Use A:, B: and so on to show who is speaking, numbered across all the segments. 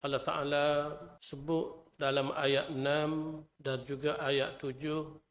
A: Allah Ta'ala sebut dalam ayat 6 dan juga ayat 7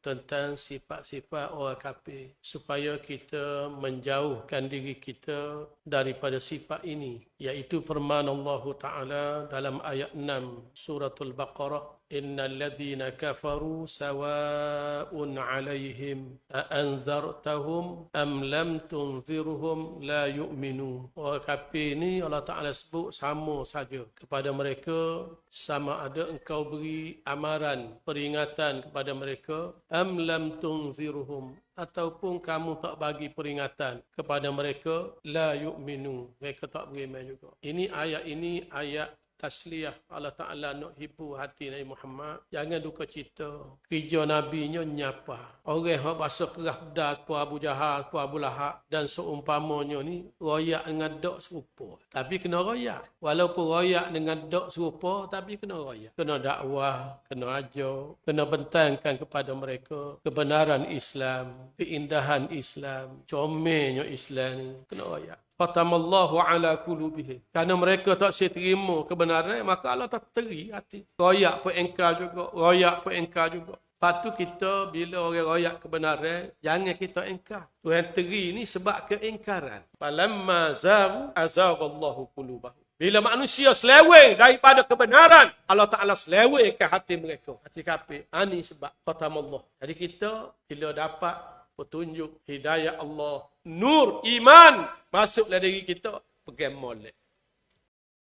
A: tentang sifat-sifat orang kafir, supaya kita menjauhkan diri kita daripada sifat ini, iaitu firman Allah Ta'ala dalam ayat 6 suratul Baqarah, innal ladzina kafaru sawa'un 'alaihim a anzartahum am lam tunzirhum la yu'minun. Orang kafir ni Allah Ta'ala sebut sama saja kepada mereka, sama ada engkau beri amaran, peringatan kepada mereka, am lam tunzirhum, ataupun kamu tak bagi peringatan kepada mereka, la yu'minu, mereka tak beriman juga. Ini ayat tasliyah. Allah Ta'ala nak hibur hati Nabi Muhammad. Jangan duka cita. Kerja Nabi-nya nyapa. Orang yang bahasa kerah pedas, sepuh Abu Jahal, sepuh Abu Lahab dan seumpamanya ni, royak dengan dok serupa. Tapi kena royak. Walaupun royak dengan dok serupa, tapi kena royak. Kena dakwah, kena ajar, kena bentangkan kepada mereka kebenaran Islam, keindahan Islam, comelnya Islam, kena royak. Khatamallahu ala qulubihim. Kerana mereka tak terima kebenaran, maka Allah tak teri hati. Royak pun engkar juga, royak pun engkar juga. Lepas tu kita bila orang royak kebenaran, jangan kita engkar. Tuhan teri ni sebab keengkaran. Falamma zaru azaghallahu qulubahum. Bila manusia seleweng daripada kebenaran, Allah Ta'ala selewengkan hati mereka. Hati kafir. Ini sebab khatamallah. Jadi kita bila dapat petunjuk hidayah Allah, nur iman masuklah diri kita, pegang molek.